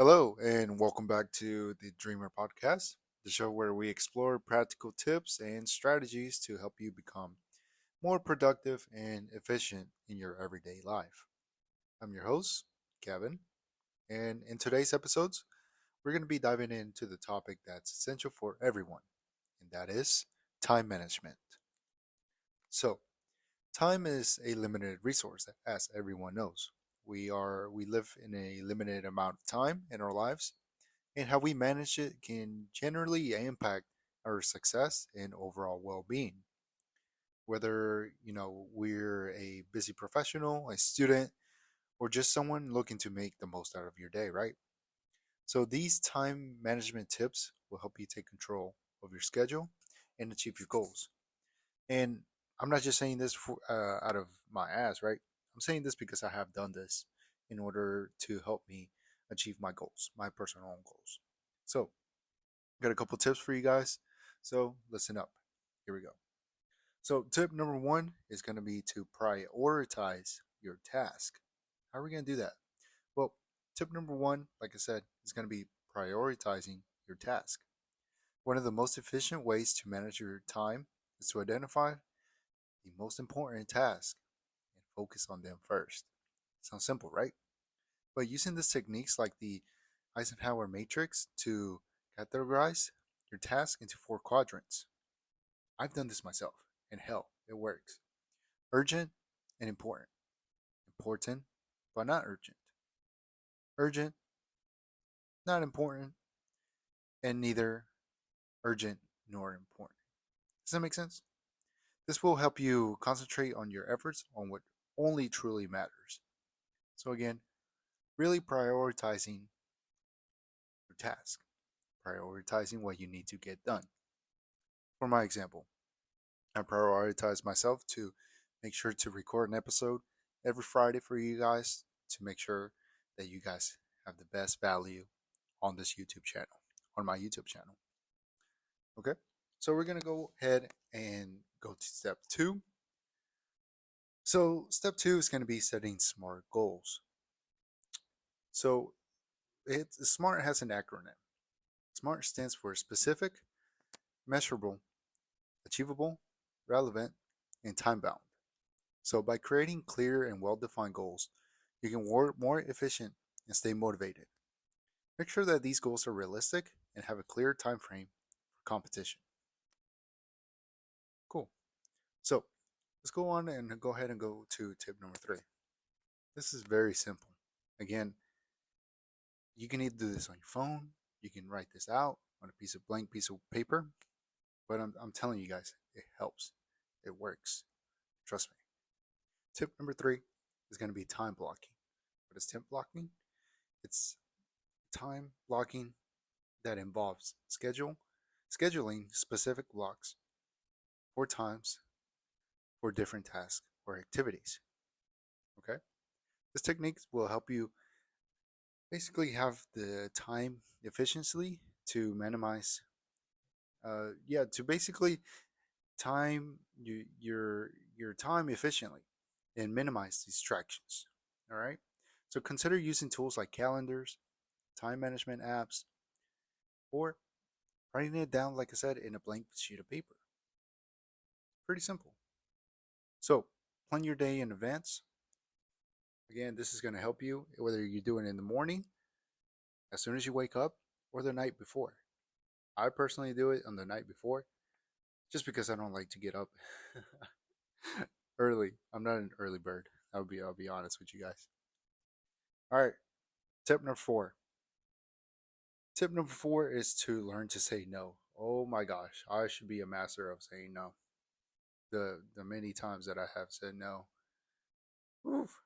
Hello, and welcome back to the Dreamer Podcast, the show where we explore practical tips and strategies to help you become more productive and efficient in your everyday life. I'm your host, Kevin, and in today's episodes, we're going to be diving into the topic that's essential for everyone, and that is time management. So, time is a limited resource, as everyone knows. We live in a limited amount of time in our lives, and how we manage it can generally impact our success and overall well-being. Whether we're a busy professional, a student, or just someone looking to make the most out of your day, right? So these time management tips will help you take control of your schedule and achieve your goals. And I'm not just saying this out of my ass, right? I'm saying this because I have done this in order to help me achieve my goals, my personal goals. So got a couple tips for you guys. So listen up. Here we go. So tip number one is going to be to prioritize your task. How are we going to do that? Well, tip number one, like I said, is going to be prioritizing your task. One of the most efficient ways to manage your time is to identify the most important tasks and focus on them first. Sounds simple, right? But using these techniques like the Eisenhower matrix to categorize your task into four quadrants. I've done this myself, and hell, it works. Urgent and important. Important, but not urgent. Urgent, not important, and neither urgent nor important. Does that make sense? This will help you concentrate on your efforts on what only truly matters. So, again, really prioritizing your task, prioritizing what you need to get done. For my example, I prioritize myself to make sure to record an episode every Friday for you guys to make sure that you guys have the best value on this YouTube channel, on my YouTube channel. Okay, so we're gonna go ahead and go to step two. So, step two is gonna be setting SMART goals. So, SMART has an acronym. SMART stands for specific, measurable, achievable, relevant, and time bound. So, by creating clear and well defined goals, you can work more efficient and stay motivated. Make sure that these goals are realistic and have a clear time frame for competition. Cool. So, let's go on and go ahead and go to tip number three. This is very simple. Again, you can either do this on your phone, you can write this out on a blank piece of paper, but I'm telling you guys, it helps. It works. Trust me. Tip number three is going to be time blocking. What is time blocking? It's time blocking that involves scheduling specific blocks or times for different tasks or activities. Okay? This technique will help you basically have the time efficiently to minimize to basically time your time efficiently and minimize distractions. All right? So consider using tools like calendars, time management apps, or writing it down, like I said, in a blank sheet of paper. Pretty simple. So, plan your day in advance. Again, this is going to help you whether you do it in the morning, as soon as you wake up, or the night before. I personally do it on the night before just because I don't like to get up early. I'm not an early bird. I'll be honest with you guys. All right. Tip number four. Tip number four is to learn to say no. Oh my gosh, I should be a master of saying no. The many times that I have said no. Oof,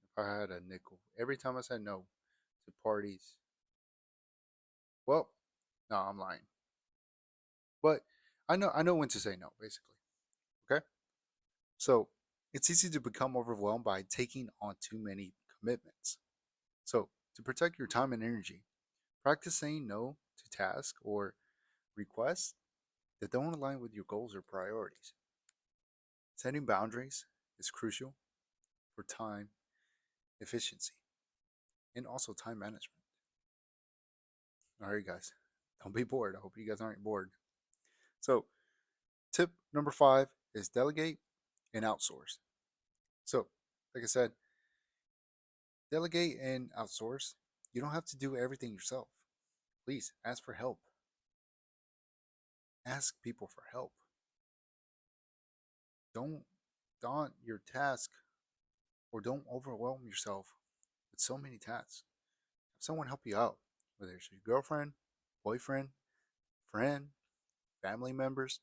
if I had a nickel. Every time I said no to parties. Well, no, I'm lying. But I know when to say no, basically. Okay? So it's easy to become overwhelmed by taking on too many commitments. So to protect your time and energy, practice saying no to tasks or requests that don't align with your goals or priorities. Setting boundaries is crucial for time efficiency and also time management. All right, guys. Don't be bored. I hope you guys aren't bored. So, tip number 5 is delegate and outsource. So, like I said, delegate and outsource. You don't have to do everything yourself. Please ask for help. Ask people for help. Don't daunt your task or don't overwhelm yourself with so many tasks. Have someone help you out, whether it's your girlfriend, boyfriend, friend, family members.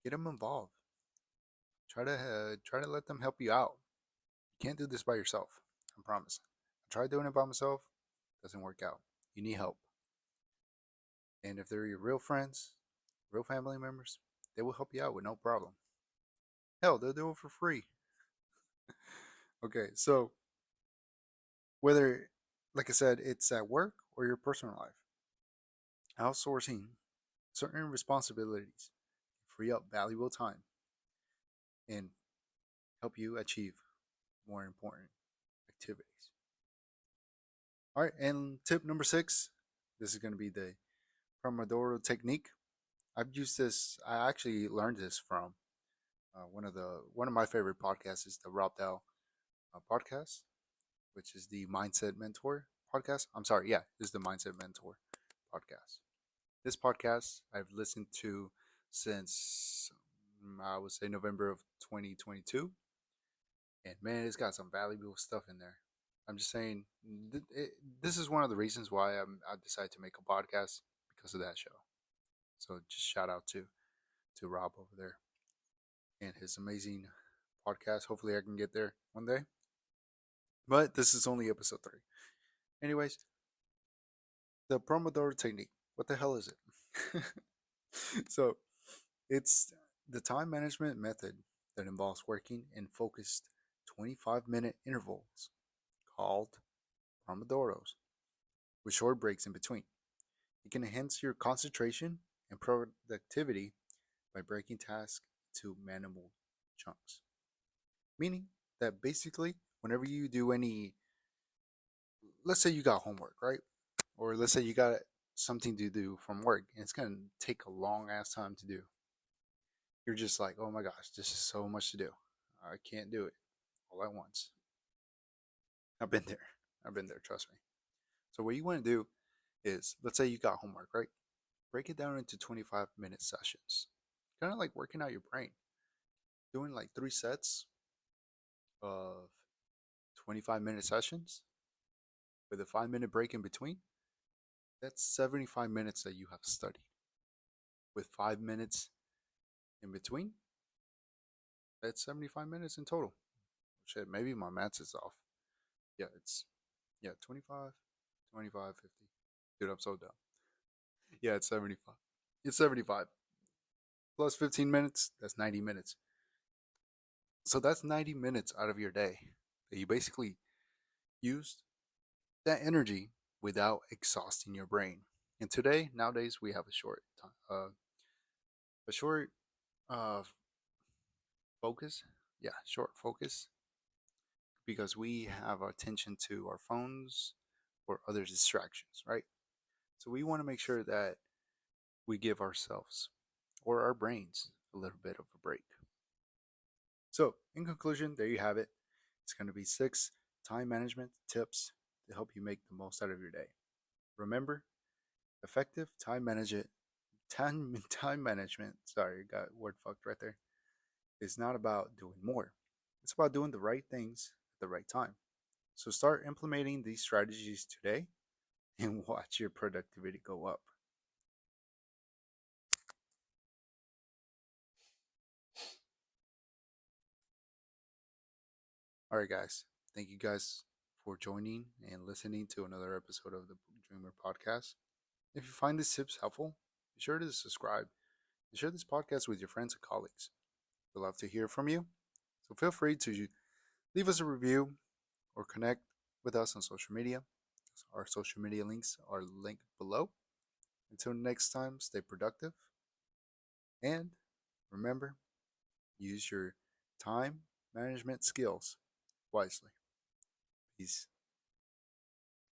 Get them involved. Try to let them help you out. You can't do this by yourself. I promise. I tried doing it by myself. Doesn't work out. You need help. And if they're your real friends, real family members, they will help you out with no problem. Hell, they'll do it for free. Okay, so whether, like I said, it's at work or your personal life, outsourcing certain responsibilities free up valuable time and help you achieve more important activities. All right, and tip number 6, this is going to be the Pomodoro technique. I've used this. I actually learned this from one of my favorite podcasts is the Rob Dow podcast, which is the Mindset Mentor podcast. I'm sorry, yeah, this is the Mindset Mentor podcast. This podcast I've listened to since I would say November of 2022, and man, it's got some valuable stuff in there. I'm just saying, this is one of the reasons why I decided to make a podcast because of that show. So just shout out to Rob over there and his amazing podcast. Hopefully, I can get there one day. But this is only episode 3. Anyways, the Pomodoro technique. What the hell is it? So, it's the time management method that involves working in focused 25-minute intervals called Pomodoros with short breaks in between. It can enhance your concentration and productivity by breaking tasks into manageable chunks. Meaning that basically, whenever you do any, let's say you got homework, right? Or let's say you got something to do from work and it's going to take a long ass time to do. You're just like, oh my gosh, this is so much to do. I can't do it all at once. I've been there. I've been there, trust me. So, what you want to do is, let's say you got homework, right? Break it down into 25-minute sessions. Kind of like working out your brain. Doing like 3 sets of 25-minute sessions with a 5-minute break in between. That's 75 minutes that you have studied. With 5 minutes in between, that's 75 minutes in total. Shit, maybe my maths is off. Yeah, it's, yeah, 25, 25, 50. Dude, I'm so dumb. Yeah, it's 75. It's 75. Plus 15 minutes, that's 90 minutes. So that's 90 minutes out of your day that you basically used that energy without exhausting your brain. And today, nowadays, we have a short uh, focus. Yeah, short focus because we have our attention to our phones or other distractions, right? So we want to make sure that we give ourselves or our brains a little bit of a break. So, in conclusion, there you have it. It's going to be 6 time management tips to help you make the most out of your day. Remember, effective time management, sorry, got word fucked right there, is not about doing more. It's about doing the right things at the right time. So start implementing these strategies today and watch your productivity go up. All right, guys. Thank you guys for joining and listening to another episode of the Dreamer Podcast. If you find these tips helpful, be sure to subscribe and share this podcast with your friends and colleagues. We'd love to hear from you. So feel free to leave us a review or connect with us on social media. Our social media links are linked below. Until next time, stay productive and remember, use your time management skills wisely. Peace.